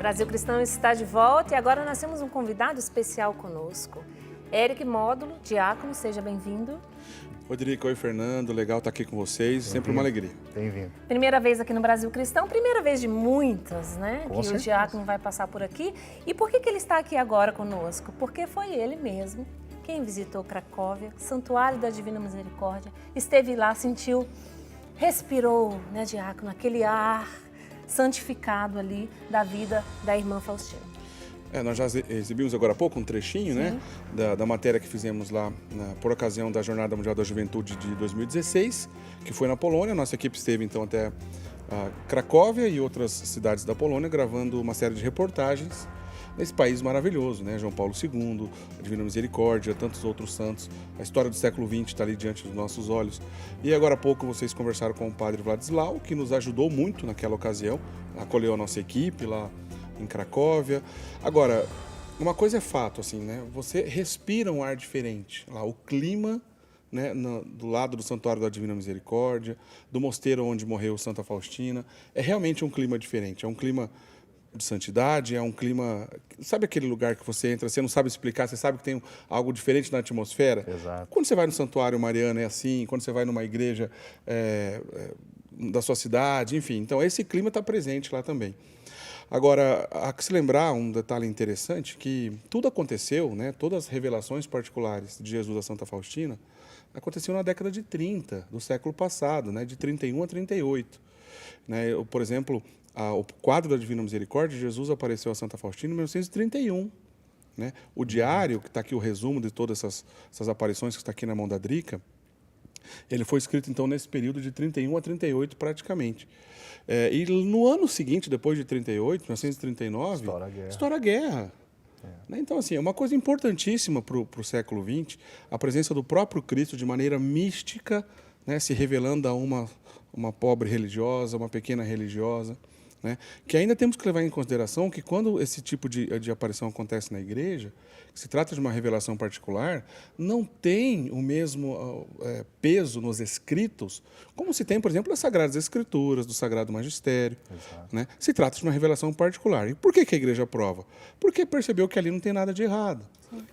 Brasil Cristão está de volta e agora nós temos um convidado especial conosco. Eric Módulo, diácono, seja bem-vindo. Rodrigo, oi Fernando, legal estar aqui com vocês, sempre uma alegria. Bem-vindo. Primeira vez aqui no Brasil Cristão, primeira vez de muitas, né? Com que certeza. o diácono vai passar por aqui. E por que ele está aqui agora conosco? Porque foi ele mesmo quem visitou Cracóvia, Santuário da Divina Misericórdia, esteve lá, sentiu, respirou, né, diácono, aquele ar santificado ali da vida da irmã Faustina. Nós já exibimos agora há pouco um trechinho, né, da matéria que fizemos lá por ocasião da Jornada Mundial da Juventude de 2016, que foi na Polônia. Nossa equipe esteve então até Cracóvia e outras cidades da Polônia, gravando uma série de reportagens nesse país maravilhoso, né? João Paulo II, a Divina Misericórdia, tantos outros santos. A história do século XX está ali diante dos nossos olhos. E agora há pouco vocês conversaram com o padre Vladislau, que nos ajudou muito naquela ocasião, acolheu a nossa equipe lá em Cracóvia. Agora, uma coisa é fato, assim, né? Você respira um ar diferente. Lá, o clima, né, do lado do Santuário da Divina Misericórdia, do mosteiro onde morreu Santa Faustina, é realmente um clima diferente. É um clima de santidade, é um clima... Sabe aquele lugar que você entra, você não sabe explicar, você sabe que tem algo diferente na atmosfera? Exato. Quando você vai no Santuário Mariano é assim, quando você vai numa igreja da sua cidade, enfim. Então, esse clima está presente lá também. Agora, há que se lembrar um detalhe interessante, que tudo aconteceu, né, todas as revelações particulares de Jesus a Santa Faustina, aconteceu na década de 30, do século passado, né, de 31 a 38. Né, por exemplo, o quadro da Divina Misericórdia, Jesus apareceu a Santa Faustina em 1931. Né? O diário, que está aqui o resumo de todas essas aparições, que está aqui na mão da Drica, ele foi escrito, então, nesse período de 31 a 38, praticamente. E no ano seguinte, depois de 38, 1939, estoura a guerra. Né? Então, assim, é uma coisa importantíssima para o século XX, a presença do próprio Cristo de maneira mística, né, se revelando a uma pobre religiosa, uma pequena religiosa. Né? Que ainda temos que levar em consideração que quando esse tipo de aparição acontece na igreja, que se trata de uma revelação particular, não tem o mesmo peso nos escritos, como se tem, por exemplo, nas Sagradas Escrituras, do Sagrado Magistério. Né? Se trata de uma revelação particular. E por que a igreja aprova? Porque percebeu que ali não tem nada de errado.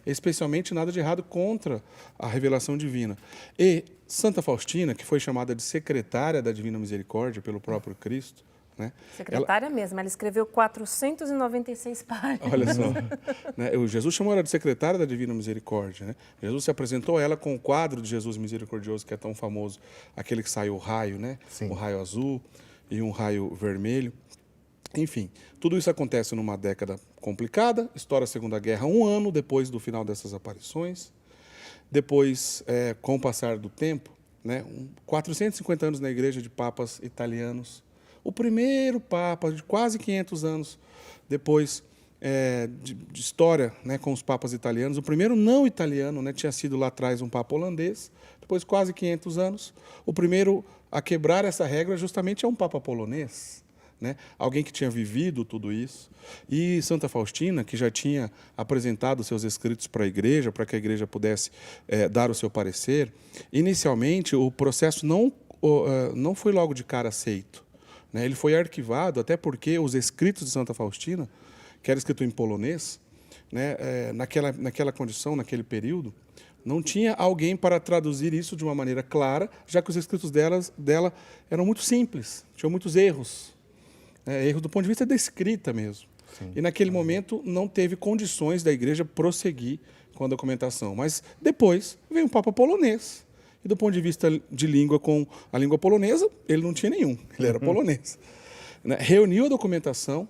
Especialmente nada de errado contra a revelação divina. E Santa Faustina, que foi chamada de secretária da Divina Misericórdia pelo próprio Cristo, né? Secretária mesmo, ela escreveu 496 páginas. Olha só, né? O Jesus chamou ela de secretária da Divina Misericórdia. Né? Jesus se apresentou a ela com o quadro de Jesus misericordioso, que é tão famoso, aquele que sai o raio, né? O raio azul e um raio vermelho. Enfim, tudo isso acontece numa década complicada, estoura a Segunda Guerra, um ano depois do final dessas aparições. Depois, com o passar do tempo, né, 450 anos na igreja de papas italianos, o primeiro papa de quase 500 anos depois de história, né, com os papas italianos, o primeiro não italiano, né, tinha sido lá atrás um papa holandês, depois quase 500 anos, o primeiro a quebrar essa regra justamente é um papa polonês. Né? Alguém que tinha vivido tudo isso. E Santa Faustina, que já tinha apresentado seus escritos para a igreja, para que a igreja pudesse dar o seu parecer, inicialmente o processo não foi logo de cara aceito. Né? Ele foi arquivado, até porque os escritos de Santa Faustina, que era escrito em polonês, né, naquela condição, naquele período, não tinha alguém para traduzir isso de uma maneira clara, já que os escritos dela eram muito simples, tinham muitos erros. Erros do ponto de vista da escrita mesmo. Sim. E naquele momento não teve condições da igreja prosseguir com a documentação. Mas depois veio um papa polonês. E do ponto de vista de língua, com a língua polonesa, ele não tinha nenhum, ele era polonês. Né? Reuniu a documentação,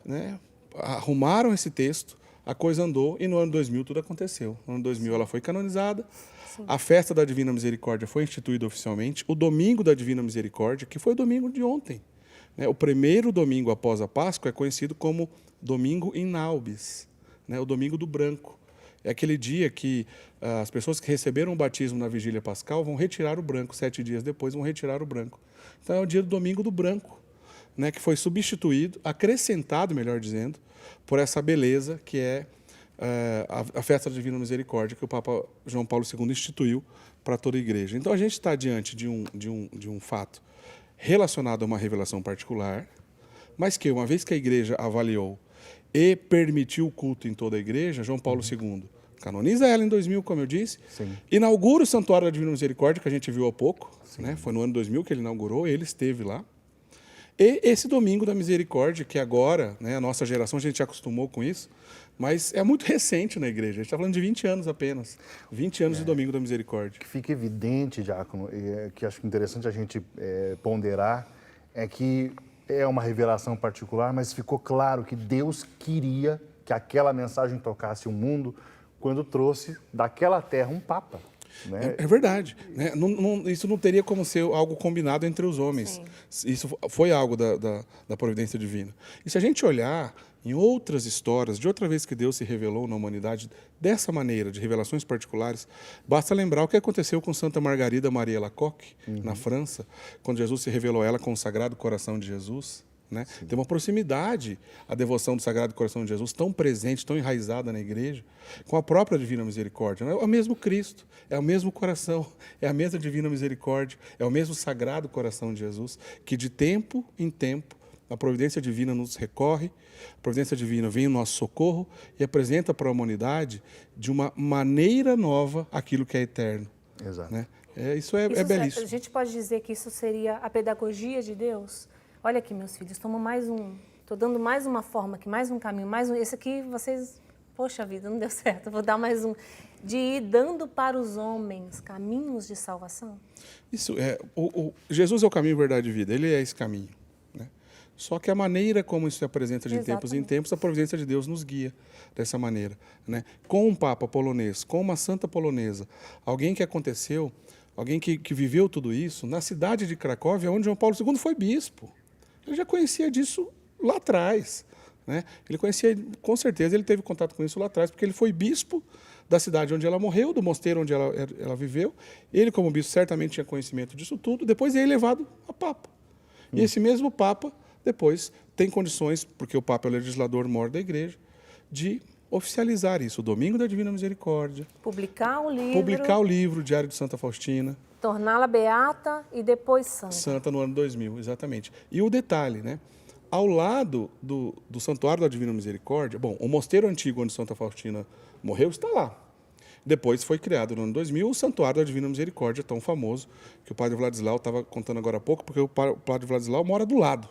né? Arrumaram esse texto, a coisa andou e no ano 2000 tudo aconteceu. No ano 2000 ela foi canonizada, a festa da Divina Misericórdia foi instituída oficialmente, o domingo da Divina Misericórdia, que foi o domingo de ontem. O primeiro domingo após a Páscoa é conhecido como Domingo in Naubis, né? O domingo do branco. É aquele dia que as pessoas que receberam o batismo na vigília pascal vão retirar o branco, 7 dias depois vão retirar o branco. Então é o dia do domingo do branco, né? Que foi substituído, acrescentado, melhor dizendo, por essa beleza que é a festa da Divina Misericórdia, que o Papa João Paulo II instituiu para toda a igreja. Então a gente está diante de um fato relacionado a uma revelação particular, mas que, uma vez que a igreja avaliou e permitiu o culto em toda a igreja, João Paulo II canoniza ela em 2000, como eu disse, inaugura o Santuário da Divina Misericórdia, que a gente viu há pouco, né? Foi no ano 2000 que ele inaugurou, ele esteve lá. E esse Domingo da Misericórdia, que agora, né, a nossa geração, a gente já acostumou com isso, mas é muito recente na igreja. A gente está falando de 20 anos apenas. 20 anos de Domingo da Misericórdia. O que fica evidente, Diácono, e que acho interessante a gente ponderar, é que é uma revelação particular, mas ficou claro que Deus queria que aquela mensagem tocasse o mundo quando trouxe daquela terra um Papa. Né? É verdade. Né? Isso não teria como ser algo combinado entre os homens. Sim. Isso foi algo da providência divina. E se a gente olhar em outras histórias, de outra vez que Deus se revelou na humanidade dessa maneira, de revelações particulares, basta lembrar o que aconteceu com Santa Margarida Maria Alacoque, na França, quando Jesus se revelou a ela com o Sagrado Coração de Jesus. Né? Tem uma proximidade à devoção do Sagrado Coração de Jesus, tão presente, tão enraizada na igreja, com a própria Divina Misericórdia. É o mesmo Cristo, é o mesmo coração, é a mesma Divina Misericórdia, é o mesmo Sagrado Coração de Jesus, que de tempo em tempo a providência divina nos recorre, a providência divina vem em nosso socorro e apresenta para a humanidade de uma maneira nova aquilo que é eterno. Exato. Né? Isso é belíssimo. A gente pode dizer que isso seria a pedagogia de Deus? Olha aqui, meus filhos, estou dando mais uma forma aqui, mais um caminho, esse aqui vocês, poxa vida, não deu certo, vou dar mais um, de ir dando para os homens caminhos de salvação? Isso Jesus é o caminho, verdade e vida, ele é esse caminho. Né? Só que a maneira como isso se apresenta de tempos em tempos, a providência de Deus nos guia dessa maneira. Né? Com um Papa polonês, com uma santa polonesa, alguém que aconteceu, alguém que viveu tudo isso, na cidade de Cracóvia, onde João Paulo II foi bispo. Ele já conhecia disso lá atrás. Né? Ele conhecia, com certeza, ele teve contato com isso lá atrás, porque ele foi bispo da cidade onde ela morreu, do mosteiro onde ela viveu. Ele, como bispo, certamente tinha conhecimento disso tudo. Depois ele é levado a Papa. E esse mesmo Papa, depois, tem condições, porque o Papa é o legislador maior da Igreja, de oficializar isso. O Domingo da Divina Misericórdia. Publicar o livro. Publicar o livro, o Diário de Santa Faustina. Torná-la beata e depois santa. Santa no ano 2000, exatamente. E o detalhe, né? Ao lado do Santuário da Divina Misericórdia, bom, o mosteiro antigo onde Santa Faustina morreu está lá. Depois foi criado no ano 2000 o Santuário da Divina Misericórdia, tão famoso, que o padre Vladislau estava contando agora há pouco, porque o padre Vladislau mora do lado.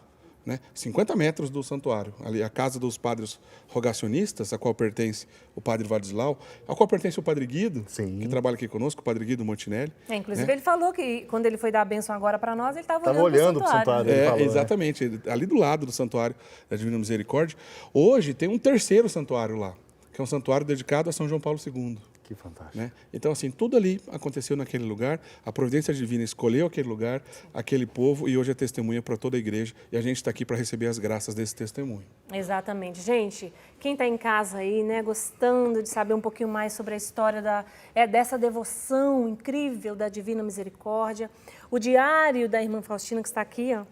Né? 50 metros do santuário, ali a casa dos padres rogacionistas, a qual pertence o padre Vladislau, a qual pertence o padre Guido, que trabalha aqui conosco, o padre Guido Montinelli. Inclusive, né? ele falou que quando ele foi dar a bênção agora para nós, ele estava olhando para o santuário. Falou, exatamente, ali do lado do santuário da Divina Misericórdia. Hoje tem um terceiro santuário lá, que é um santuário dedicado a São João Paulo II. Que fantástico. Né? Então, assim, tudo ali aconteceu naquele lugar, a providência divina escolheu aquele lugar, aquele povo, e hoje é testemunha para toda a igreja, e a gente está aqui para receber as graças desse testemunho. Exatamente. Gente, quem está em casa aí, né, gostando de saber um pouquinho mais sobre a história dessa devoção incrível da Divina Misericórdia, o diário da irmã Faustina, que está aqui, ó,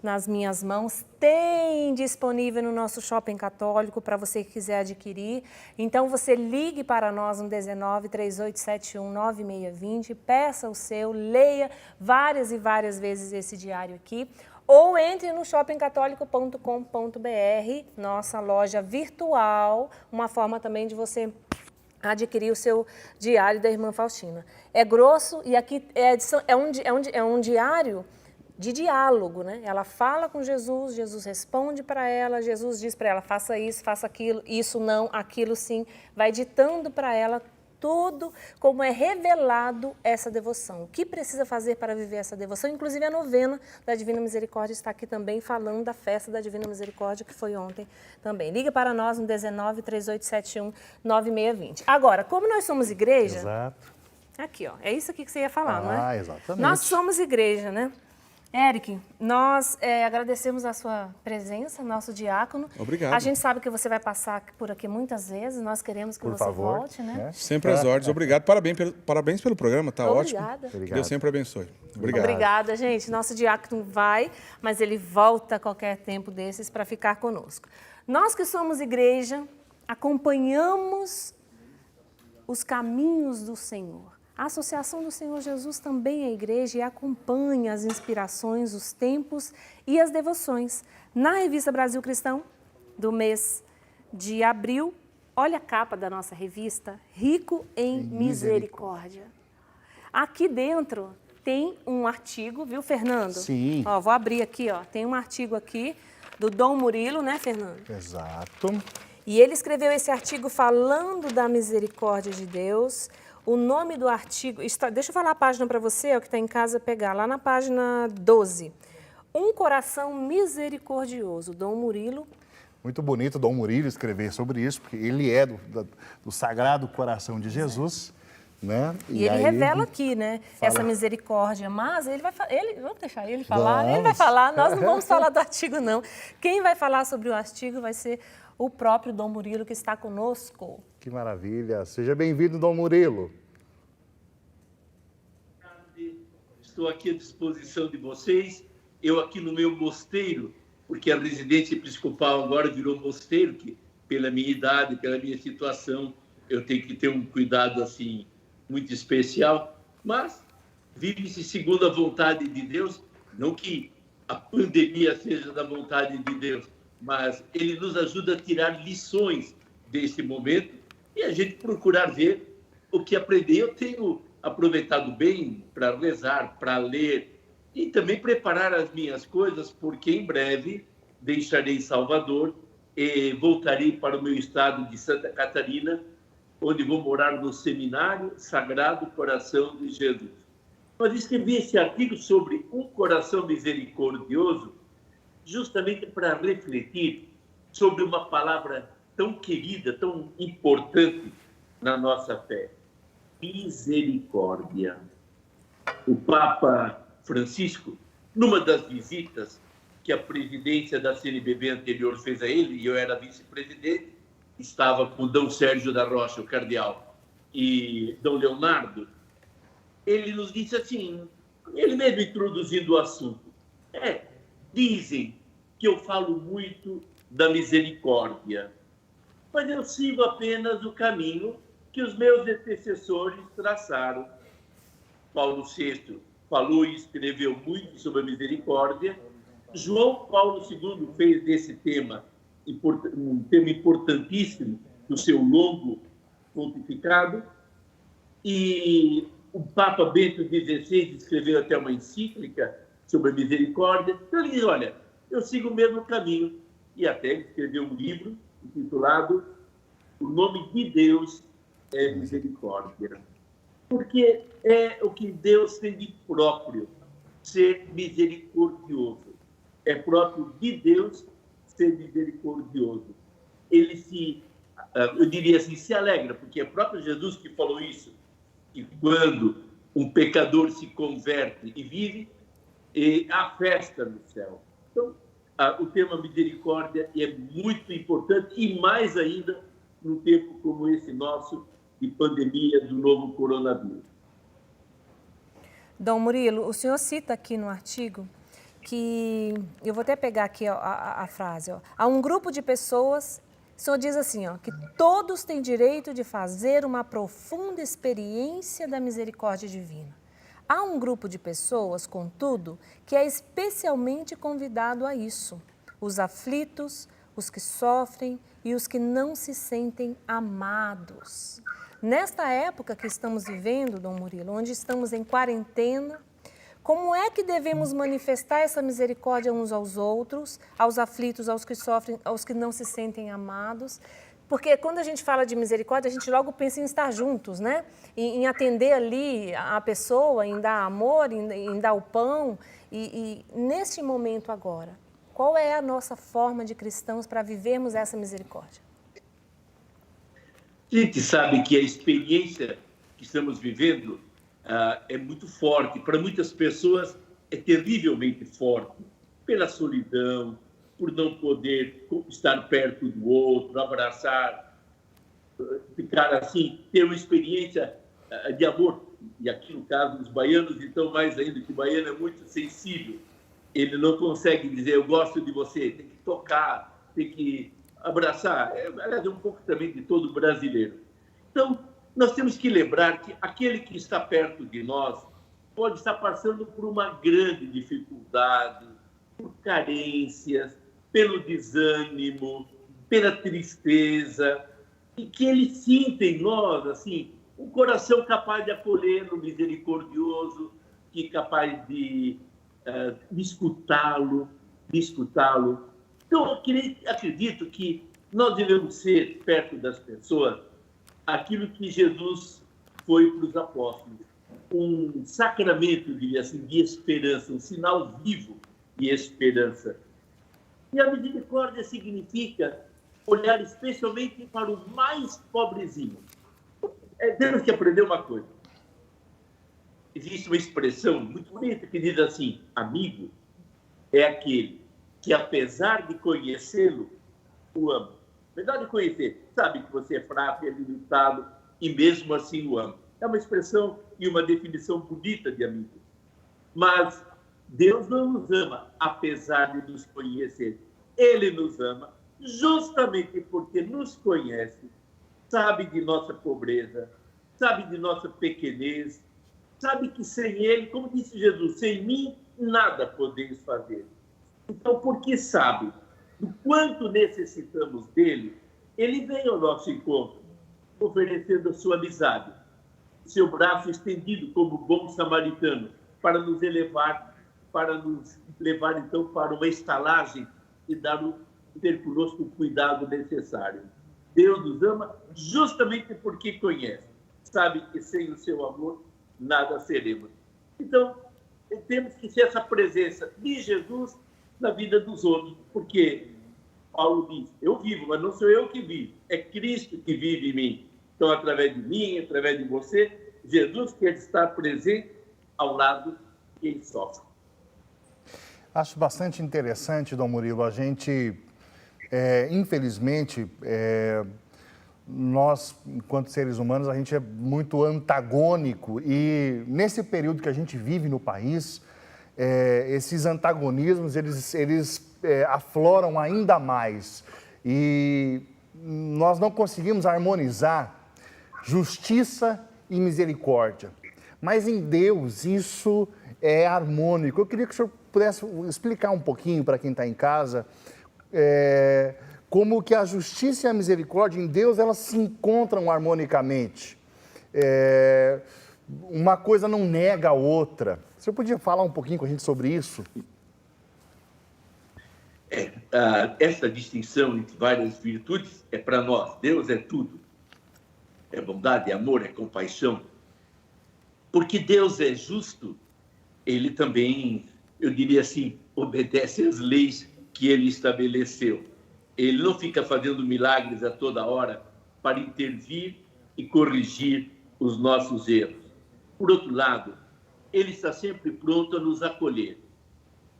nas minhas mãos, tem disponível no nosso Shopping Católico para você que quiser adquirir. Então, você ligue para nós no 19 3871 9620, peça o seu, leia várias e várias vezes esse diário aqui, ou entre no shoppingcatólico.com.br, nossa loja virtual, uma forma também de você adquirir o seu diário da irmã Faustina. É grosso e aqui é um diário de diálogo, né? Ela fala com Jesus, Jesus responde para ela, Jesus diz para ela, faça isso, faça aquilo, isso não, aquilo sim, vai ditando para ela tudo como é revelado essa devoção. O que precisa fazer para viver essa devoção? Inclusive a novena da Divina Misericórdia está aqui também falando da festa da Divina Misericórdia, que foi ontem também. Liga para nós no 19 3871 9620. Agora, como nós somos igreja... Exato. Aqui, ó, é isso aqui que você ia falar, não é? Exatamente. Nós somos igreja, né? Eric, nós agradecemos a sua presença, nosso diácono. Obrigado. A gente sabe que você vai passar por aqui muitas vezes, nós queremos que você volte, né? Sempre às ordens. Obrigado, parabéns pelo programa, tá ótimo. Obrigada. Deus sempre abençoe. Obrigado. Obrigada, gente. Nosso diácono vai, mas ele volta a qualquer tempo desses para ficar conosco. Nós que somos igreja, acompanhamos os caminhos do Senhor. A Associação do Senhor Jesus também é igreja e acompanha as inspirações, os tempos e as devoções. Na revista Brasil Cristão, do mês de abril. Olha a capa da nossa revista, Rico em Misericórdia. Aqui dentro tem um artigo, viu, Fernando? Sim. Ó, vou abrir aqui, ó. Tem um artigo aqui do Dom Murilo, né, Fernando? Exato. E ele escreveu esse artigo falando da misericórdia de Deus. O nome do artigo... Deixa eu falar a página para você, ó, que está em casa pegar. Lá na página 12. Um coração misericordioso. Dom Murilo. Muito bonito Dom Murilo escrever sobre isso, porque ele é do Sagrado Coração de Jesus, né? E ele revela aqui, né, essa misericórdia, mas ele vai vamos deixar ele falar, ele vai falar, nós não vamos falar do artigo não. Quem vai falar sobre o artigo vai ser o próprio Dom Murilo, que está conosco. Que maravilha, seja bem-vindo, Dom Murilo. Estou aqui à disposição de vocês, eu aqui no meu mosteiro, porque a residência episcopal agora virou mosteiro, que pela minha idade, pela minha situação, eu tenho que ter um cuidado assim muito especial, mas vive-se segundo a vontade de Deus, não que a pandemia seja da vontade de Deus, mas ele nos ajuda a tirar lições desse momento e a gente procurar ver o que aprender. Eu tenho aproveitado bem para rezar, para ler, e também preparar as minhas coisas, porque em breve deixarei Salvador e voltarei para o meu estado de Santa Catarina, onde vou morar no Seminário Sagrado Coração de Jesus. Mas escrevi esse artigo sobre um coração misericordioso justamente para refletir sobre uma palavra tão querida, tão importante na nossa fé: misericórdia. O Papa Francisco, numa das visitas que a presidência da CNBB anterior fez a ele, e eu era vice-presidente, estava com Dom Sérgio da Rocha, o cardeal, e Dom Leonardo, ele nos disse assim, ele mesmo introduzindo o assunto: dizem que eu falo muito da misericórdia, mas eu sigo apenas o caminho que os meus antecessores traçaram. Paulo VI falou e escreveu muito sobre a misericórdia. João Paulo II fez desse tema um tema importantíssimo no seu longo pontificado, e o Papa Bento XVI escreveu até uma encíclica sobre a misericórdia. Então ele diz, olha, eu sigo o mesmo caminho, e até ele escreveu um livro intitulado O Nome de Deus é Misericórdia, porque é o que Deus tem de próprio, ser misericordioso. É próprio de Deus ser misericordioso. Ele eu diria assim, se alegra, porque é próprio Jesus que falou isso, que quando um pecador se converte e vive, há festa no céu. Então, o tema misericórdia é muito importante, e mais ainda num tempo como esse nosso, de pandemia do novo coronavírus. Dom Murilo, o senhor cita aqui no artigo que, eu vou até pegar aqui a frase, ó, há um grupo de pessoas, o senhor diz assim, ó, que todos têm direito de fazer uma profunda experiência da misericórdia divina. Há um grupo de pessoas, contudo, que é especialmente convidado a isso: os aflitos, os que sofrem e os que não se sentem amados. Nesta época que estamos vivendo, Dom Murilo, onde estamos em quarentena, como é que devemos manifestar essa misericórdia uns aos outros, aos aflitos, aos que sofrem, aos que não se sentem amados? Porque quando a gente fala de misericórdia, a gente logo pensa em estar juntos, né? Em atender ali a pessoa, em dar amor, em dar o pão. E neste momento agora, qual é a nossa forma de cristãos para vivermos essa misericórdia? A gente sabe que a experiência que estamos vivendo é muito forte. Para muitas pessoas é terrivelmente forte, pela solidão, por não poder estar perto do outro, abraçar, ficar assim, ter uma experiência de amor. E aqui no caso dos baianos, então mais ainda, que o baiano é muito sensível. Ele não consegue dizer eu gosto de você, tem que tocar, tem que abraçar. Aliás, é um pouco também de todo brasileiro. Então, nós temos que lembrar que aquele que está perto de nós pode estar passando por uma grande dificuldade, por carências, pelo desânimo, pela tristeza, e que ele sinta em nós, assim, um coração capaz de acolhê-lo, misericordioso, que é capaz de escutá-lo, Então, eu acredito que nós devemos ser, perto das pessoas, aquilo que Jesus foi para os apóstolos, um sacramento, eu diria assim, de esperança, um sinal vivo de esperança. E a misericórdia significa olhar especialmente para o mais pobrezinho. Temos que aprender uma coisa. Existe uma expressão muito bonita que diz assim: amigo é aquele que, apesar de conhecê-lo, o ama. Apesar de conhecer, sabe que você é fraco, é limitado, e mesmo assim o ama. É uma expressão e uma definição bonita de amigo. Mas Deus não nos ama apesar de nos conhecer. Ele nos ama justamente porque nos conhece, sabe de nossa pobreza, sabe de nossa pequenez, sabe que sem Ele, como disse Jesus, sem mim nada podeis fazer. Então, porque sabe do quanto necessitamos dele, ele vem ao nosso encontro, oferecendo a sua amizade, seu braço estendido como bom samaritano, para nos levar então para uma estalagem e ter conosco o cuidado necessário. Deus nos ama justamente porque conhece, sabe que sem o seu amor nada seremos. Então, temos que ser essa presença de Jesus na vida dos outros, porque Paulo diz: eu vivo, mas não sou eu que vivo, é Cristo que vive em mim. Então, através de mim, através de você, Jesus quer estar presente ao lado de quem sofre. Acho bastante interessante, Dom Murilo, a gente, infelizmente, nós, enquanto seres humanos, a gente é muito antagônico e nesse período que a gente vive no país, esses antagonismos, eles afloram ainda mais e nós não conseguimos harmonizar justiça e misericórdia. Mas em Deus isso é harmônico. Eu queria que o senhor pudesse explicar um pouquinho para quem está em casa como que a justiça e a misericórdia em Deus, elas se encontram harmonicamente. Uma coisa não nega a outra. O senhor podia falar um pouquinho com a gente sobre isso? Essa distinção entre várias virtudes é para nós. Deus é tudo. É bondade, é amor, é compaixão. Porque Deus é justo, ele também, eu diria assim, obedece às leis que ele estabeleceu. Ele não fica fazendo milagres a toda hora para intervir e corrigir os nossos erros. Por outro lado, ele está sempre pronto a nos acolher.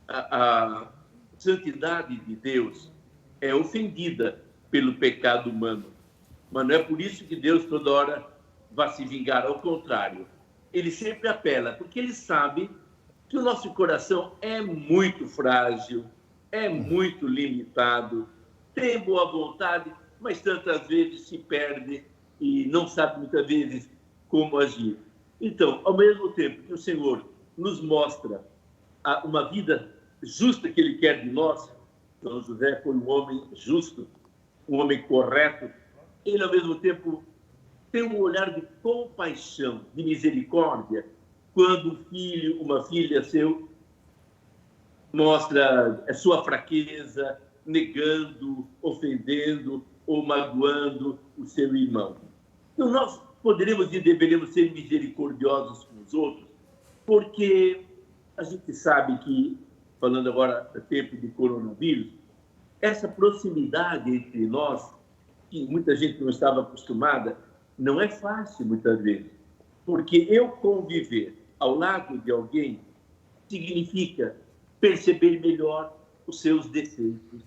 A santidade de Deus é ofendida pelo pecado humano, mas não é por isso que Deus toda hora vai se vingar, ao contrário. Ele sempre apela, porque ele sabe que o nosso coração é muito frágil, é muito limitado, tem boa vontade, mas tantas vezes se perde e não sabe muitas vezes como agir. Então, ao mesmo tempo que o Senhor nos mostra uma vida justa que Ele quer de nós, São José foi um homem justo, um homem correto, ele ao mesmo tempo tem um olhar de compaixão, de misericórdia, quando um filho, uma filha seu mostra a sua fraqueza, negando, ofendendo ou magoando o seu irmão. Então, nós poderíamos e deveríamos ser misericordiosos com os outros, porque a gente sabe que, falando agora do tempo de coronavírus, essa proximidade entre nós, que muita gente não estava acostumada, não é fácil muitas vezes, porque eu conviver ao lado de alguém significa perceber melhor os seus defeitos.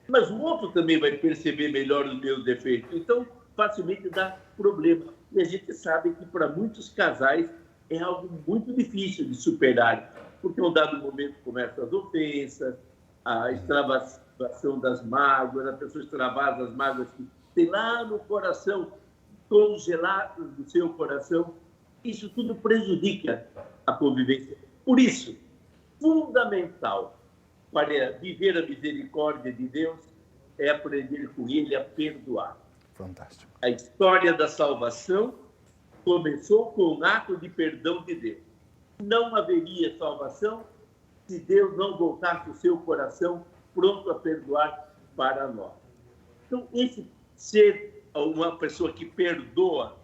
Mas o outro também vai perceber melhor os meus defeitos. Então, facilmente dá problema. E a gente sabe que para muitos casais é algo muito difícil de superar, porque em um dado momento começam as ofensas, a extravasação das mágoas, a pessoa extravasa as mágoas que tem lá no coração, congeladas do seu coração. Isso tudo prejudica a convivência. Por isso, fundamental para viver a misericórdia de Deus é aprender com ele a perdoar. Fantástico. A história da salvação começou com um ato de perdão de Deus. Não haveria salvação se Deus não voltasse o seu coração pronto a perdoar para nós. Então, esse ser uma pessoa que perdoa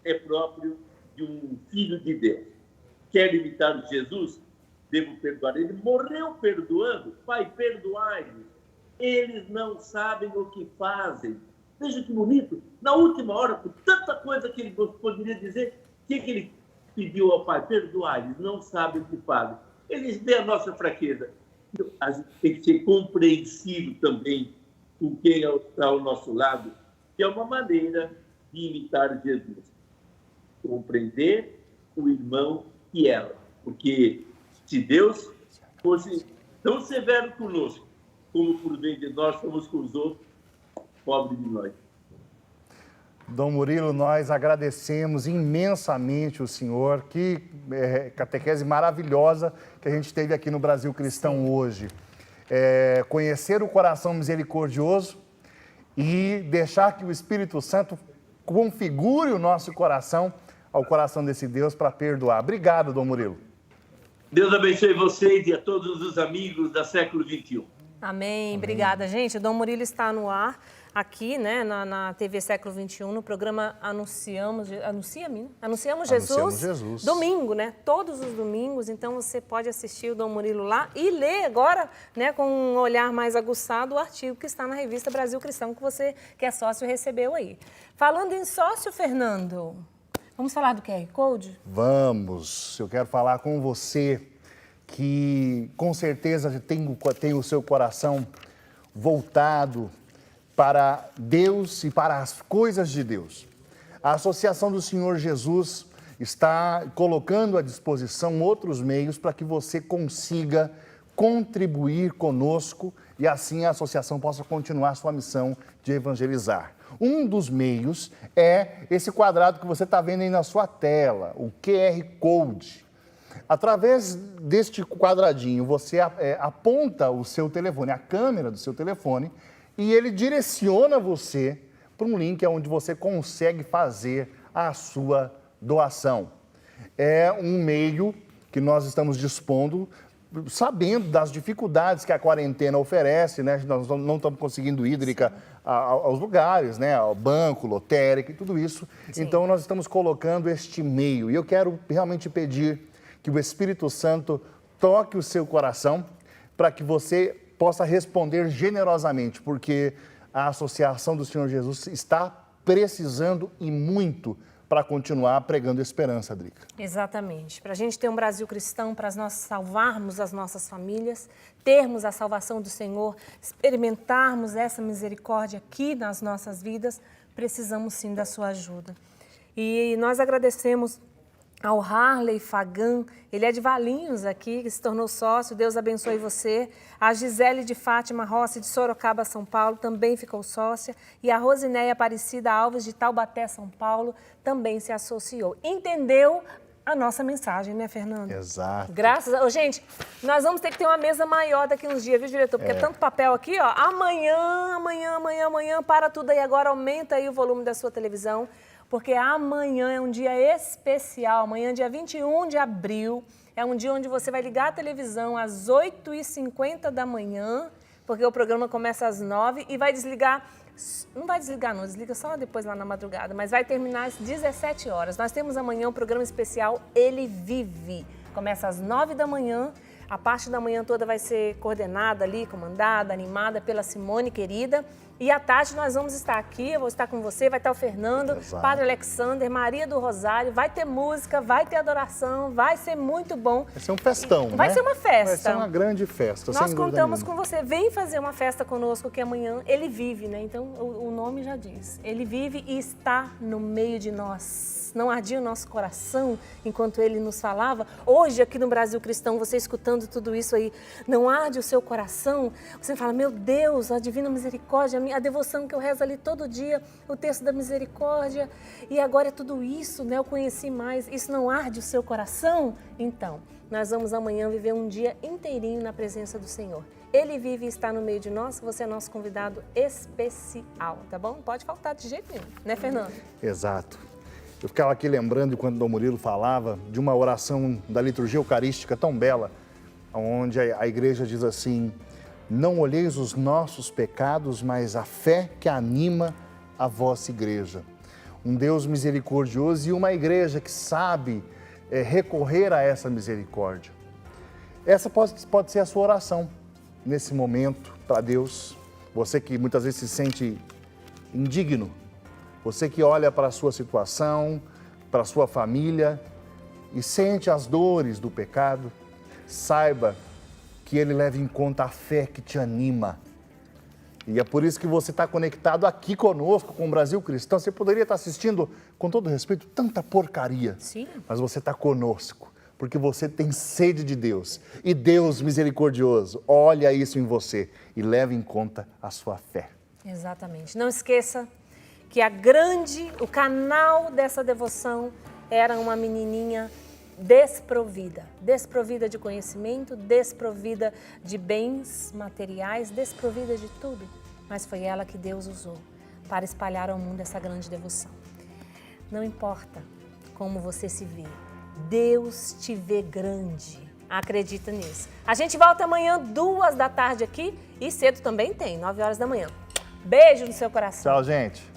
é próprio de um filho de Deus. Quer imitar Jesus? Devo perdoar. Ele morreu perdoando. Pai, perdoai-lhes. Eles não sabem o que fazem. Veja que bonito. Na última hora, por tanta coisa que ele poderia dizer, o que ele pediu ao Pai? Perdoai-lhes, não sabem o que fazem. Eles veem a nossa fraqueza. Então, a gente tem que ser compreensivo também com quem está ao nosso lado, que é uma maneira de imitar Jesus. Compreender o irmão e ela. Porque se Deus fosse tão severo conosco, como por meio de nós somos com os outros, pobre de nós. Dom Murilo, nós agradecemos imensamente o senhor. Que catequese maravilhosa que a gente teve aqui no Brasil Cristão hoje. Conhecer o coração misericordioso e deixar que o Espírito Santo configure o nosso coração ao coração desse Deus para perdoar. Obrigado, Dom Murilo. Deus abençoe vocês e a todos os amigos da Século XXI. Amém. Obrigada, gente. O Dom Murilo está no ar aqui, né, na TV Século XXI, no programa Anunciamos Jesus. Domingo, né? Todos os domingos. Então você pode assistir o Dom Murilo lá e ler agora, né, com um olhar mais aguçado, o artigo que está na revista Brasil Cristão, que você, que é sócio, recebeu aí. Falando em sócio, Fernando, vamos falar do QR Code? Vamos. Eu quero falar com você que com certeza tem o seu coração voltado para Deus e para as coisas de Deus. A Associação do Senhor Jesus está colocando à disposição outros meios para que você consiga contribuir conosco e assim a associação possa continuar sua missão de evangelizar. Um dos meios é esse quadrado que você está vendo aí na sua tela, o QR Code. Através deste quadradinho, você aponta o seu telefone, a câmera do seu telefone, e ele direciona você para um link onde você consegue fazer a sua doação. É um meio que nós estamos dispondo, sabendo das dificuldades que a quarentena oferece, né? Nós não estamos conseguindo hídrica aos lugares, né? Ao banco, lotérica e tudo isso. Sim. Então, nós estamos colocando este meio. E eu quero realmente pedir que o Espírito Santo toque o seu coração para que você possa responder generosamente, porque a Associação do Senhor Jesus está precisando e muito para continuar pregando esperança, Drica. Exatamente. Para a gente ter um Brasil cristão, para nós salvarmos as nossas famílias, termos a salvação do Senhor, experimentarmos essa misericórdia aqui nas nossas vidas, precisamos sim da sua ajuda. E nós agradecemos ao Harley Fagan, ele é de Valinhos aqui, que se tornou sócio, Deus abençoe você. A Gisele de Fátima Rossi, de Sorocaba, São Paulo, também ficou sócia. E a Rosinéia Aparecida Alves, de Taubaté, São Paulo, também se associou. Entendeu a nossa mensagem, né, Fernando? Exato. Graças a... Gente, nós vamos ter que ter uma mesa maior daqui uns dias, viu, diretor? Porque é tanto papel aqui, ó. Amanhã, para tudo aí agora, aumenta aí o volume da sua televisão. Porque amanhã é um dia especial, amanhã, dia 21 de abril, é um dia onde você vai ligar a televisão às 8h50 da manhã, porque o programa começa às 9h e vai desligar, não vai desligar não, desliga só depois lá na madrugada, mas vai terminar às 17 horas. Nós temos amanhã um programa especial, Ele Vive, começa às 9 da manhã, a parte da manhã toda vai ser coordenada ali, comandada, animada pela Simone, querida. E à tarde nós vamos estar aqui, eu vou estar com você, vai estar o Fernando, Exato. Padre Alexander, Maria do Rosário, vai ter música, vai ter adoração, vai ser muito bom. Vai ser um festão, né? Vai ser uma festa. Vai ser uma grande festa, Nós contamos com você, vem fazer uma festa conosco, que amanhã Ele vive, né? Então o nome já diz, Ele vive e está no meio de nós. Não ardia o nosso coração enquanto Ele nos falava? Hoje, aqui no Brasil Cristão, você escutando tudo isso aí, não arde o seu coração? Você fala, meu Deus, a Divina Misericórdia, a devoção que eu rezo ali todo dia, o texto da misericórdia, e agora é tudo isso, né? Eu conheci mais, isso não arde o seu coração? Então, nós vamos amanhã viver um dia inteirinho na presença do Senhor. Ele vive e está no meio de nós, você é nosso convidado especial, tá bom? Não pode faltar de jeito nenhum, né, Fernando? Exato. Eu ficava aqui lembrando, quando Dom Murilo falava, de uma oração da liturgia eucarística tão bela, onde a igreja diz assim: não olheis os nossos pecados, mas a fé que anima a vossa igreja. Um Deus misericordioso e uma igreja que sabe recorrer a essa misericórdia. Essa pode ser a sua oração nesse momento para Deus. Você que muitas vezes se sente indigno, você que olha para a sua situação, para a sua família e sente as dores do pecado, saiba que Ele leva em conta a fé que te anima. E é por isso que você está conectado aqui conosco, com o Brasil Cristão. Você poderia estar assistindo, com todo respeito, tanta porcaria. Sim. Mas você está conosco, porque você tem sede de Deus. E Deus misericordioso olha isso em você e leva em conta a sua fé. Exatamente. Não esqueça que o canal dessa devoção era uma menininha desprovida de conhecimento, desprovida de bens materiais, desprovida de tudo. Mas foi ela que Deus usou para espalhar ao mundo essa grande devoção. Não importa como você se vê, Deus te vê grande. Acredita nisso. A gente volta amanhã, 2 da tarde aqui, e cedo também tem, 9 horas da manhã. Beijo no seu coração. Tchau, gente.